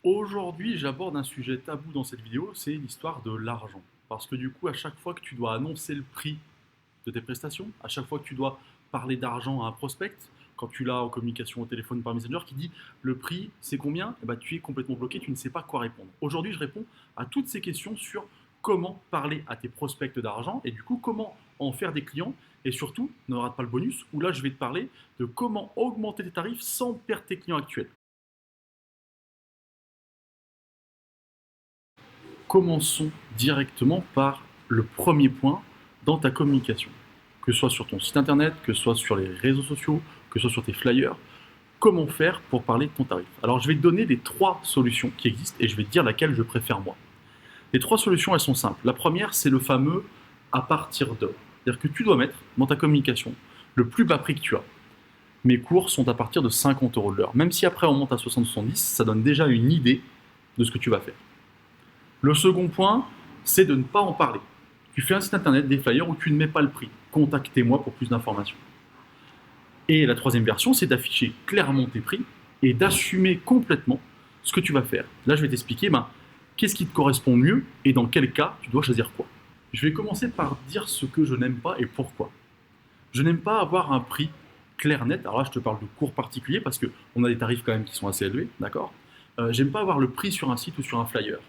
Aujourd'hui, j'aborde un sujet tabou dans cette vidéo, c'est l'histoire de l'argent. Parce que du coup, à chaque fois que tu dois annoncer le prix de tes prestations, à chaque fois que tu dois parler d'argent à un prospect, quand tu l'as en communication au téléphone par Messenger qui dit le prix c'est combien, eh ben, tu es complètement bloqué, tu ne sais pas quoi répondre. Aujourd'hui, je réponds à toutes ces questions sur comment parler à tes prospects d'argent et du coup comment en faire des clients et surtout, ne rate pas le bonus, où là je vais te parler de comment augmenter tes tarifs sans perdre tes clients actuels. Commençons directement par le premier point dans ta communication. Que ce soit sur ton site internet, que ce soit sur les réseaux sociaux, que ce soit sur tes flyers, comment faire pour parler de ton tarif. Alors je vais te donner les trois solutions qui existent et je vais te dire laquelle je préfère moi. Les trois solutions, elles sont simples. La première, c'est le fameux à partir de. C'est-à-dire que tu dois mettre dans ta communication le plus bas prix que tu as. Mes cours sont à partir de 50 euros de l'heure. Même si après on monte à 60-70, ça donne déjà une idée de ce que tu vas faire. Le second point, c'est de ne pas en parler. Tu fais un site internet, des flyers où tu ne mets pas le prix. Contactez-moi pour plus d'informations. Et la troisième version, c'est d'afficher clairement tes prix et d'assumer complètement ce que tu vas faire. Là, je vais t'expliquer qu'est-ce qui te correspond mieux et dans quel cas tu dois choisir quoi. Je vais commencer par dire ce que je n'aime pas et pourquoi. Je n'aime pas avoir un prix clair, net. Alors là, je te parle de cours particuliers parce qu'on a des tarifs quand même qui sont assez élevés, d'accord. J'aime pas avoir le prix sur un site ou sur un flyer.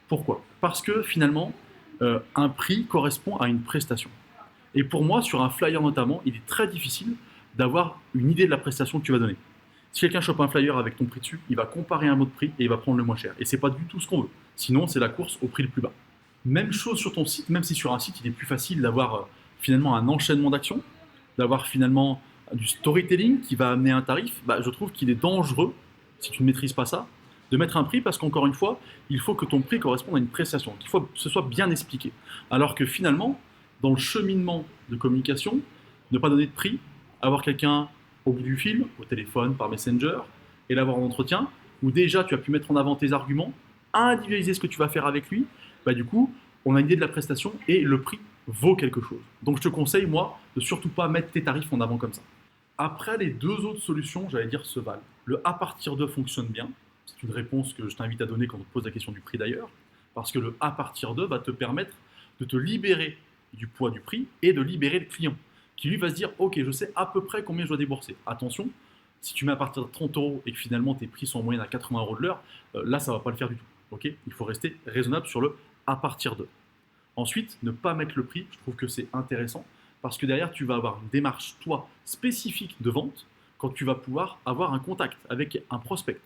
Pourquoi? Parce que finalement, un prix correspond à une prestation. Et pour moi, sur un flyer notamment, il est très difficile d'avoir une idée de la prestation que tu vas donner. Si quelqu'un chope un flyer avec ton prix dessus, il va comparer un autre prix et il va prendre le moins cher. Et c'est pas du tout ce qu'on veut. Sinon, c'est la course au prix le plus bas. Même chose sur ton site, même si sur un site, il est plus facile d'avoir finalement un enchaînement d'actions, d'avoir finalement du storytelling qui va amener un tarif, je trouve qu'il est dangereux, si tu ne maîtrises pas ça, de mettre un prix parce qu'encore une fois, il faut que ton prix corresponde à une prestation, qu'il faut que ce soit bien expliqué. Alors que finalement, dans le cheminement de communication, ne pas donner de prix, avoir quelqu'un au bout du fil, au téléphone, par Messenger, et l'avoir en entretien, où déjà tu as pu mettre en avant tes arguments, individualiser ce que tu vas faire avec lui, du coup, on a une idée de la prestation et le prix vaut quelque chose. Donc je te conseille, moi, de surtout pas mettre tes tarifs en avant comme ça. Après, les deux autres solutions, j'allais dire, se valent. Le à partir de fonctionne bien. C'est une réponse que je t'invite à donner quand on te pose la question du prix d'ailleurs. Parce que le à partir de va te permettre de te libérer du poids du prix et de libérer le client. Qui lui va se dire, ok, je sais à peu près combien je dois débourser. Attention, si tu mets à partir de 30 euros et que finalement tes prix sont en moyenne à 80 euros de l'heure, là, ça ne va pas le faire du tout. Ok, il faut rester raisonnable sur le à partir de. Ensuite, ne pas mettre le prix, je trouve que c'est intéressant parce que derrière, tu vas avoir une démarche, toi, spécifique de vente quand tu vas pouvoir avoir un contact avec un prospect.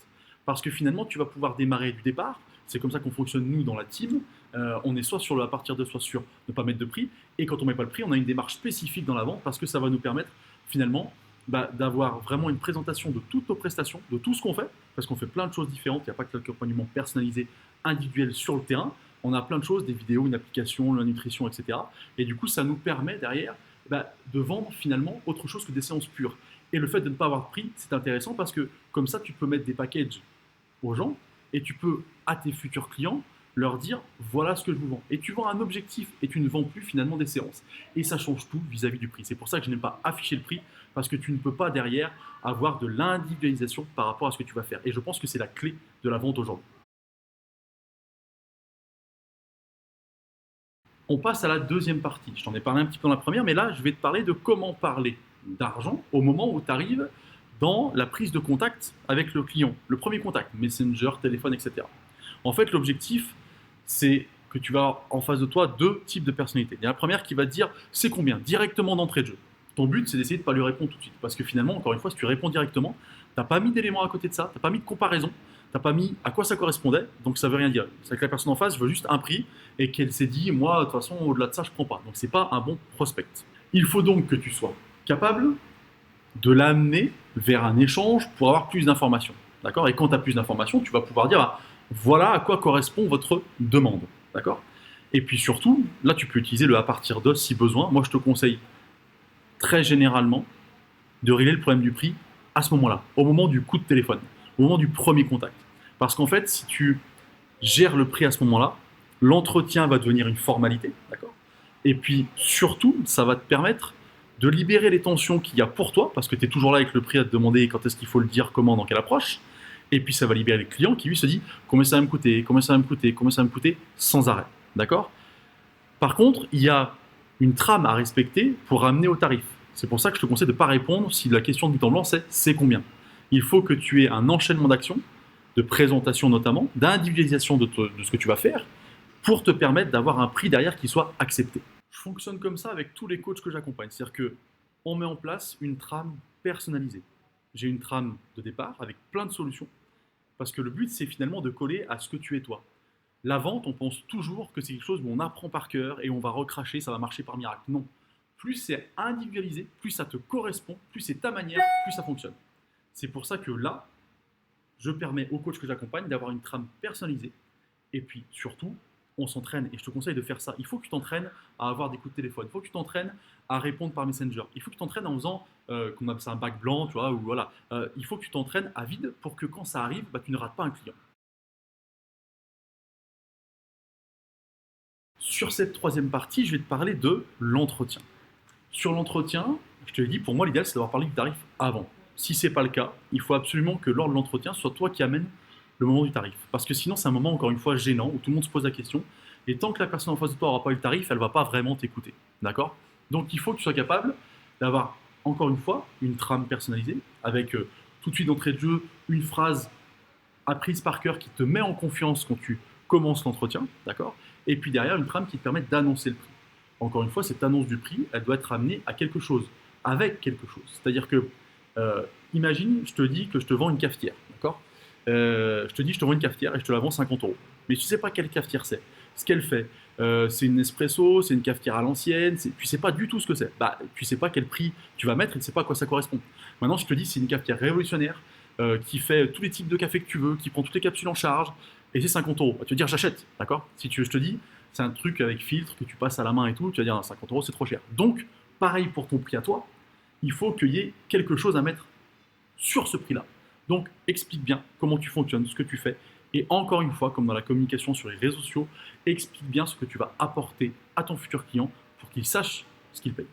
Parce que finalement, tu vas pouvoir démarrer du départ. C'est comme ça qu'on fonctionne, nous, dans la team. On est soit sur le à partir de, soit sur ne pas mettre de prix. Et quand on ne met pas le prix, on a une démarche spécifique dans la vente parce que ça va nous permettre, finalement, d'avoir vraiment une présentation de toutes nos prestations, de tout ce qu'on fait, parce qu'on fait plein de choses différentes. Il n'y a pas que l'accompagnement personnalisé, individuel sur le terrain. On a plein de choses, des vidéos, une application, la nutrition, etc. Et du coup, ça nous permet derrière de vendre finalement autre chose que des séances pures. Et le fait de ne pas avoir de prix, c'est intéressant parce que comme ça, tu peux mettre des packages aux gens et tu peux, à tes futurs clients, leur dire voilà ce que je vous vends. Et tu vends un objectif et tu ne vends plus finalement des séances. Et ça change tout vis-à-vis du prix. C'est pour ça que je n'aime pas afficher le prix parce que tu ne peux pas derrière avoir de l'individualisation par rapport à ce que tu vas faire. Et je pense que c'est la clé de la vente aujourd'hui. On passe à la deuxième partie. Je t'en ai parlé un petit peu dans la première, mais là, je vais te parler de comment parler d'argent au moment où tu arrives dans la prise de contact avec le client. Le premier contact, Messenger, téléphone, etc. En fait, l'objectif, c'est que tu vas avoir en face de toi deux types de personnalités. Il y a la première qui va te dire c'est combien directement d'entrée de jeu. Ton but, c'est d'essayer de ne pas lui répondre tout de suite. Parce que finalement, encore une fois, si tu réponds directement, tu n'as pas mis d'éléments à côté de ça, tu n'as pas mis de comparaison, tu n'as pas mis à quoi ça correspondait, donc ça ne veut rien dire. C'est que la personne en face veut juste un prix et qu'elle s'est dit moi, de toute façon, au-delà de ça, je ne prends pas. Donc ce n'est pas un bon prospect. Il faut donc que tu sois capable de l'amener vers un échange pour avoir plus d'informations. D'accord. Et quand tu as plus d'informations, tu vas pouvoir dire voilà à quoi correspond votre demande. D'accord. Et puis surtout, là, tu peux utiliser le à partir de si besoin. Moi, je te conseille très généralement de régler le problème du prix à ce moment-là, au moment du coup de téléphone, au moment du premier contact. Parce qu'en fait, si tu gères le prix à ce moment-là, l'entretien va devenir une formalité, d'accord. Et puis surtout, ça va te permettre de libérer les tensions qu'il y a pour toi, parce que tu es toujours là avec le prix à te demander quand est-ce qu'il faut le dire, comment, dans quelle approche. Et puis ça va libérer le client qui lui se dit combien ça va me coûter, combien ça va me coûter, combien ça va me coûter, sans arrêt. D'accord? Par contre, il y a une trame à respecter pour amener au tarif. C'est pour ça que je te conseille de ne pas répondre si la question de but en blanc c'est combien. Il faut que tu aies un enchaînement d'actions, de présentation notamment, d'individualisation de ce que tu vas faire, pour te permettre d'avoir un prix derrière qui soit accepté. Je fonctionne comme ça avec tous les coachs que j'accompagne. C'est-à-dire qu'on met en place une trame personnalisée. J'ai une trame de départ avec plein de solutions, parce que le but, c'est finalement de coller à ce que tu es toi. La vente, on pense toujours que c'est quelque chose où on apprend par cœur et on va recracher, ça va marcher par miracle. Non. Plus c'est individualisé, plus ça te correspond, plus c'est ta manière, plus ça fonctionne. C'est pour ça que là, je permets aux coachs que j'accompagne d'avoir une trame personnalisée. Et puis surtout, on s'entraîne. Et je te conseille de faire ça. Il faut que tu t'entraînes à avoir des coups de téléphone. Il faut que tu t'entraînes à répondre par Messenger. Il faut que tu t'entraînes en faisant, qu'on appelle ça un bac blanc, tu vois, ou voilà. Il faut que tu t'entraînes à vide pour que quand ça arrive, tu ne rates pas un client. Sur cette troisième partie, je vais te parler de l'entretien. Sur l'entretien, je te l'ai dit, pour moi, l'idéal, c'est d'avoir parlé du tarif avant. Si ce n'est pas le cas, il faut absolument que lors de l'entretien, ce soit toi qui amènes le moment du tarif. Parce que sinon, c'est un moment, encore une fois, gênant, où tout le monde se pose la question. Et tant que la personne en face de toi n'aura pas eu le tarif, elle ne va pas vraiment t'écouter. D'accord? Donc, il faut que tu sois capable d'avoir, encore une fois, une trame personnalisée, avec tout de suite d'entrée de jeu, une phrase apprise par cœur qui te met en confiance quand tu commences l'entretien. D'accord? Et puis derrière, une trame qui te permet d'annoncer le prix. Encore une fois, cette annonce du prix, elle doit être amenée à quelque chose, avec quelque chose. C'est-à-dire que, imagine, je te dis que je te vends une cafetière, d'accord? Je te dis, je te vends une cafetière et je te la vends 50 euros. Mais tu ne sais pas quelle cafetière c'est, ce qu'elle fait. C'est une Nespresso, c'est une cafetière à l'ancienne, tu ne sais pas du tout ce que c'est. Tu ne sais pas quel prix tu vas mettre et tu ne sais pas à quoi ça correspond. Maintenant, je te dis, c'est une cafetière révolutionnaire qui fait tous les types de café que tu veux, qui prend toutes les capsules en charge, et c'est 50 euros. Tu vas dire, j'achète, d'accord? Si tu veux, je te dis, c'est un truc avec filtre que tu passes à la main et tout, tu vas dire, 50 euros, c'est trop cher. Donc, pareil pour ton prix à toi, il faut qu'il y ait quelque chose à mettre sur ce prix-là. Donc, explique bien comment tu fonctionnes, ce que tu fais. Et encore une fois, comme dans la communication sur les réseaux sociaux, explique bien ce que tu vas apporter à ton futur client pour qu'il sache ce qu'il paye.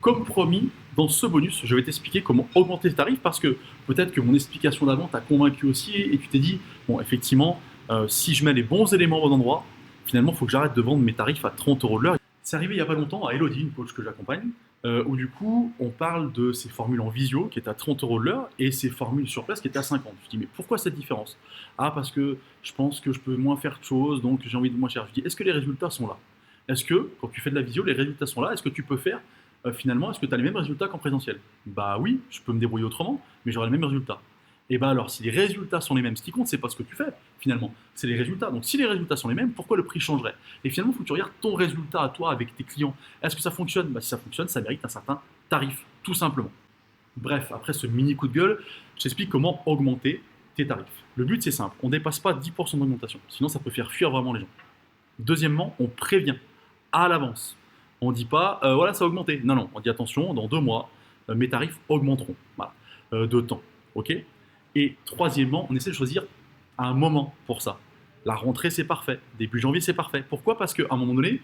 Comme promis, dans ce bonus, je vais t'expliquer comment augmenter tes tarifs parce que peut-être que mon explication d'avant t'a convaincu aussi et tu t'es dit, bon, effectivement, si je mets les bons éléments au bon endroit, finalement, il faut que j'arrête de vendre mes tarifs à 30 euros de l'heure. C'est arrivé il n'y a pas longtemps à Elodie, une coach que j'accompagne, où du coup, on parle de ces formules en visio qui étaient à 30 euros de l'heure et ces formules sur place qui étaient à 50. Je dis, mais pourquoi cette différence? Ah, parce que je pense que je peux moins faire de choses, donc j'ai envie de moins cher. Je dis, est-ce que les résultats sont là? Est-ce que, quand tu fais de la visio, les résultats sont là? Est-ce que tu peux faire finalement, est-ce que tu as les mêmes résultats qu'en présentiel? Bah oui, je peux me débrouiller autrement, mais j'aurai les mêmes résultats. Et bah alors, si les résultats sont les mêmes, ce qui compte, c'est pas ce que tu fais, finalement, c'est les résultats. Donc si les résultats sont les mêmes, pourquoi le prix changerait? Et finalement, il faut que tu regardes ton résultat à toi avec tes clients. Est-ce que ça fonctionne? Bah si ça fonctionne, ça mérite un certain tarif, tout simplement. Bref, après ce mini coup de gueule, je t'explique comment augmenter tes tarifs. Le but, c'est simple, on ne dépasse pas 10% d'augmentation, sinon ça peut faire fuir vraiment les gens. Deuxièmement, on prévient à l'avance. On ne dit pas, voilà, ça a augmenté. Non, non, on dit attention, dans 2 mois, mes tarifs augmenteront. Voilà, de temps. OK? Et troisièmement, on essaie de choisir un moment pour ça. La rentrée, c'est parfait. Début janvier, c'est parfait. Pourquoi? Parce qu'à un moment donné,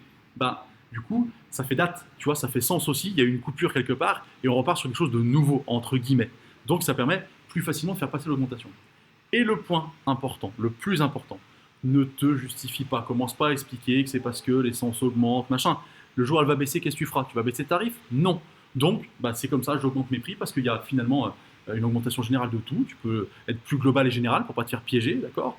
du coup, ça fait date. Tu vois, ça fait sens aussi. Il y a eu une coupure quelque part et on repart sur quelque chose de nouveau, entre guillemets. Donc, ça permet plus facilement de faire passer l'augmentation. Et le point important, le plus important, ne te justifie pas. Commence pas à expliquer que c'est parce que l'essence augmente, machin. Le jour où elle va baisser, qu'est-ce que tu feras? Tu vas baisser tes tarifs? Non. Donc, c'est comme ça, j'augmente mes prix parce qu'il y a finalement une augmentation générale de tout. Tu peux être plus global et général pour pas te faire piéger, d'accord?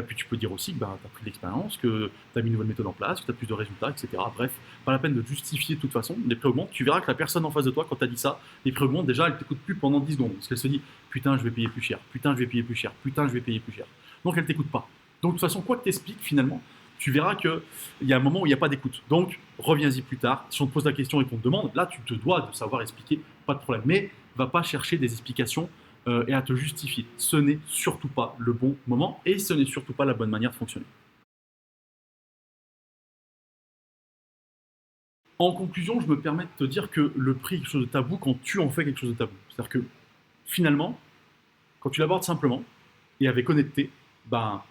Puis tu peux dire aussi que tu as pris de l'expérience, que tu as mis une nouvelle méthode en place, que tu as plus de résultats, etc. Bref, pas la peine de justifier de toute façon. Les prix augmentent. Tu verras que la personne en face de toi, quand tu as dit ça, les prix augmentent, déjà, elle t'écoute plus pendant 10 secondes. Parce qu'elle se dit, putain, je vais payer plus cher, putain, je vais payer plus cher, putain, je vais payer plus cher. Donc elle t'écoute pas. Donc de toute façon, quoi que t'expliques finalement, tu verras qu'il y a un moment où il n'y a pas d'écoute. Donc reviens-y plus tard. Si on te pose la question et qu'on te demande, là tu te dois de savoir expliquer, pas de problème. Mais va pas chercher des explications et à te justifier. Ce n'est surtout pas le bon moment et ce n'est surtout pas la bonne manière de fonctionner. En conclusion, je me permets de te dire que le prix est quelque chose de tabou quand tu en fais quelque chose de tabou. C'est-à-dire que finalement, quand tu l'abordes simplement et avec honnêteté,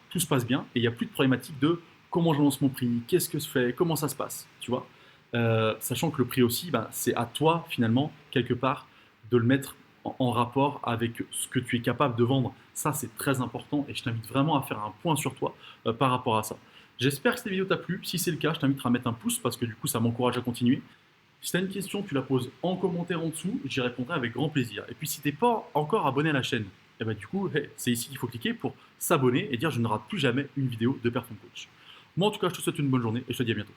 tout se passe bien et il n'y a plus de problématique de comment je lance mon prix, qu'est-ce que je fais, comment ça se passe, tu vois. Sachant que le prix aussi, c'est à toi finalement, quelque part, de le mettre en rapport avec ce que tu es capable de vendre. Ça, c'est très important et je t'invite vraiment à faire un point sur toi par rapport à ça. J'espère que cette vidéo t'a plu. Si c'est le cas, je t'invite à mettre un pouce parce que du coup, ça m'encourage à continuer. Si tu as une question, tu la poses en commentaire en dessous, j'y répondrai avec grand plaisir. Et puis si tu n'es pas encore abonné à la chaîne, eh ben, du coup, hey, c'est ici qu'il faut cliquer pour s'abonner et dire je ne rate plus jamais une vidéo de Perform Coach. Moi en tout cas, je te souhaite une bonne journée et je te dis à bientôt.